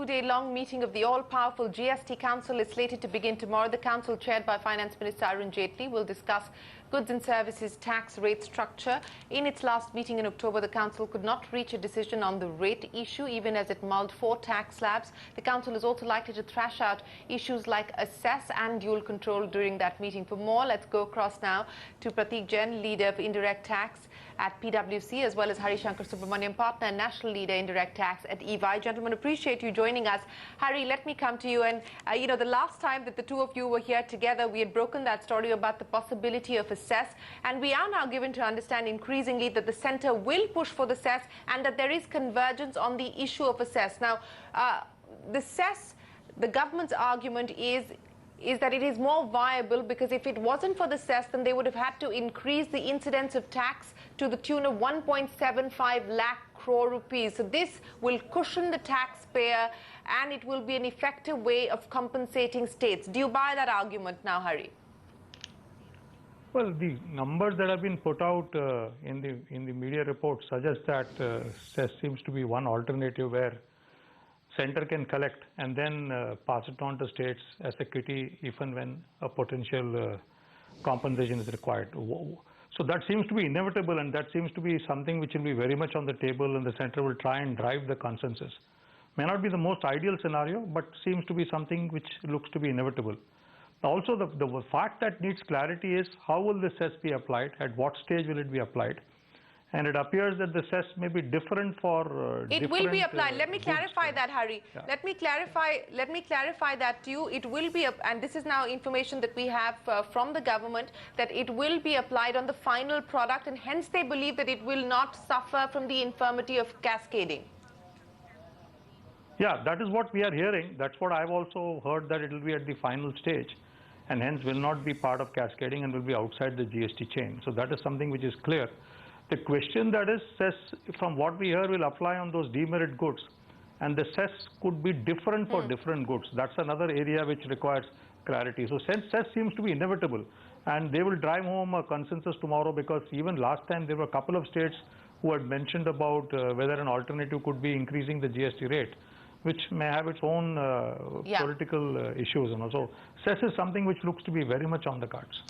two-day-long meeting of the all-powerful GST Council is slated to begin tomorrow. The council, chaired by Finance Minister Arun Jaitley, will discuss goods and services tax rate structure. In its last meeting in October, the council could not reach a decision on the rate issue, even as it mulled 4 tax slabs. The council is also likely to thrash out issues like assess and dual control during that meeting. For more, let's go across now to Pratik Jain, leader of Indirect Tax at PwC, as well as Harishanker, Subramaniam, partner and national leader Indirect Tax at EY. Gentlemen, appreciate you joining us. Hari, let me come to you. And, the last time that the two of you were here together, we had broken that story about the possibility of a cess. And we are now given to understand increasingly that the centre will push for the cess and that there is convergence on the issue of a cess. Now, the cess, the government's argument is that it is more viable because if it wasn't for the cess, then they would have had to increase the incidence of tax to the tune of 1.75 lakh crore rupees. So this will cushion the taxpayer and it will be an effective way of compensating states. Do you buy that argument now, Hari? Well, the numbers that have been put out in the media reports suggest that cess seems to be one alternative where centre can collect and then pass it on to states as a kitty if and when a potential compensation is required. So that seems to be inevitable, and that seems to be something which will be very much on the table, and the centre will try and drive the consensus. May not be the most ideal scenario, but seems to be something which looks to be inevitable. Also, the fact that needs clarity is how will the cess be applied, at what stage will it be applied? And it appears that the cess may be different for it will be applied. Let me clarify that, Hari. Yeah. Let me clarify that to you. It will be, and this is now information that we have from the government, that it will be applied on the final product, and hence they believe that it will not suffer from the infirmity of cascading. Yeah, that is what we are hearing. That's what I've also heard, that it will be at the final stage and hence will not be part of cascading and will be outside the GST chain. So that is something which is clear. The question that is cess, from what we hear, will apply on those demerit goods, and the cess could be different for different goods. That's another area which requires clarity. So cess seems to be inevitable, and they will drive home a consensus tomorrow, because even last time there were a couple of states who had mentioned about whether an alternative could be increasing the GST rate, which may have its own political issues. So cess is something which looks to be very much on the cards.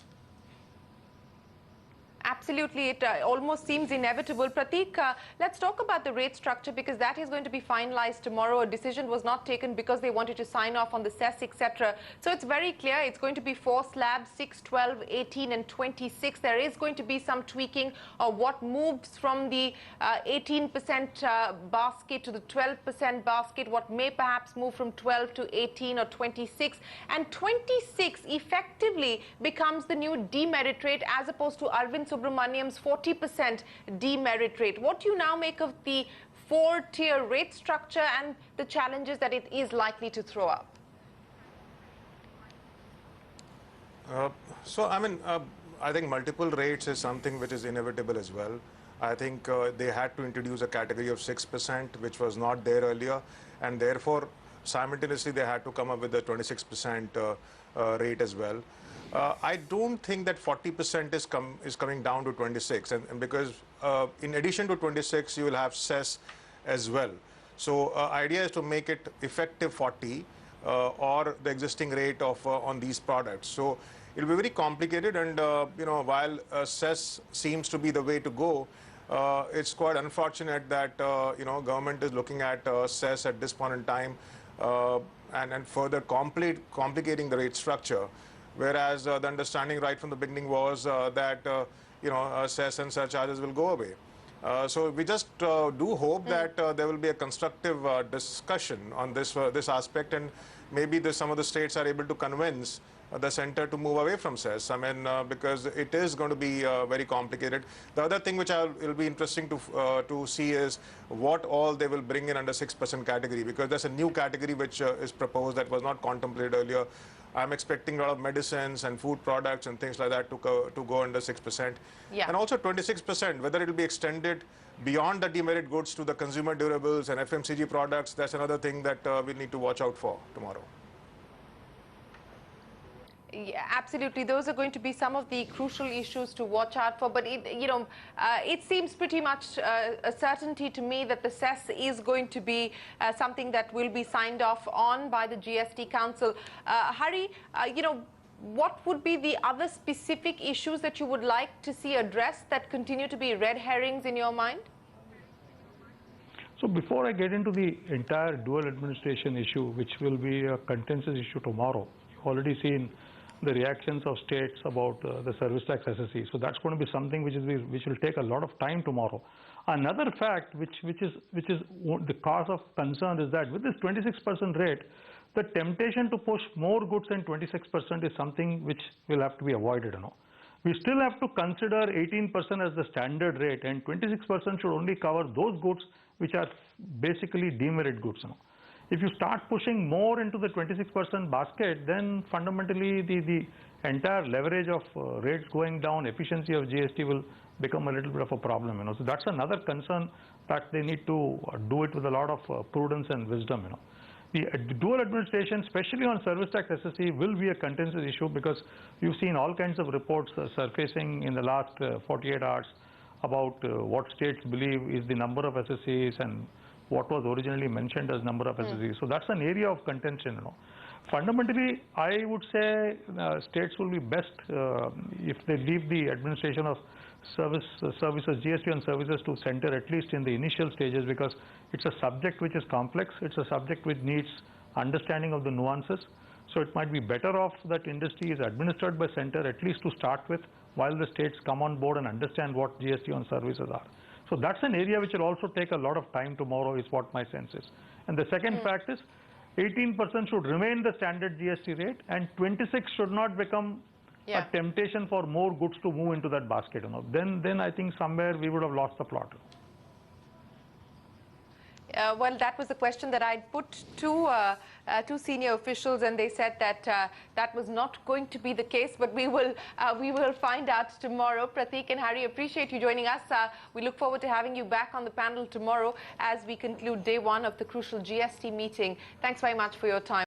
Absolutely, it almost seems inevitable. Pratik, let's talk about the rate structure, because that is going to be finalized tomorrow. A decision was not taken because they wanted to sign off on the cess, etc. So it's very clear it's going to be 4 slabs, 6, 12, 18 and 26. There is going to be some tweaking of what moves from the 18% basket to the 12% basket, what may perhaps move from 12 to 18 or 26. And 26 effectively becomes the new demerit rate, as opposed to Arvind Subramaniam's 40% demerit rate. What do you now make of the 4-tier rate structure and the challenges that it is likely to throw up? I think multiple rates is something which is inevitable as well. I think they had to introduce a category of 6%, which was not there earlier, and therefore simultaneously they had to come up with a 26% rate as well. I don't think that 40% is coming down to 26, and because in addition to 26 you will have cess as well. So idea is to make it effective 40 or the existing rate of on these products. So it will be very complicated, and while cess seems to be the way to go, it's quite unfortunate that government is looking at cess at this point in time and further complicating the rate structure. Whereas the understanding right from the beginning was that cess and surcharges will go away. So we just do hope that there will be a constructive discussion on this aspect, and maybe some of the states are able to convince the centre to move away from cess. Because it is going to be very complicated. The other thing which will be interesting to see is what all they will bring in under 6% category, because there's a new category which is proposed that was not contemplated earlier. I'm expecting a lot of medicines and food products and things like that to go under 6%. Yeah. And also 26%, whether it will be extended beyond the demerit goods to the consumer durables and FMCG products, that's another thing that we need to watch out for tomorrow. Yeah, absolutely. Those are going to be some of the crucial issues to watch out for. But it seems pretty much a certainty to me that the cess is going to be something that will be signed off on by the GST Council. Hari, what would be the other specific issues that you would like to see addressed that continue to be red herrings in your mind? So before I get into the entire dual administration issue, which will be a contentious issue tomorrow, you've already seen the reactions of states about the service tax SSC. So that's going to be something which will take a lot of time tomorrow. Another fact which is the cause of concern is that with this 26% rate, the temptation to push more goods than 26% is something which will have to be avoided. We still have to consider 18% as the standard rate, and 26% should only cover those goods which are basically demerit goods. If you start pushing more into the 26% basket, then fundamentally the entire leverage of rates going down, efficiency of GST will become a little bit of a problem. So that's another concern that they need to do it with a lot of prudence and wisdom. The dual administration, especially on service tax SSC, will be a contentious issue because you've seen all kinds of reports surfacing in the last 48 hours about what states believe is the number of SSCs and what was originally mentioned as number of SSCs. So that's an area of contention. Fundamentally, I would say states will be best if they leave the administration of services, GST on services to center, at least in the initial stages, because it's a subject which is complex. It's a subject which needs understanding of the nuances. So it might be better off that industry is administered by center, at least to start with, while the states come on board and understand what GST on services are. So that's an area which will also take a lot of time tomorrow, is what my sense is. And the second fact is 18% should remain the standard GST rate, and 26 should not become a temptation for more goods to move into that basket. Then I think somewhere we would have lost the plot. Well, that was the question that I put to senior officials, and they said that that was not going to be the case. But we will find out tomorrow. Pratik and Hari, appreciate you joining us. We look forward to having you back on the panel tomorrow as we conclude day one of the crucial GST meeting. Thanks very much for your time.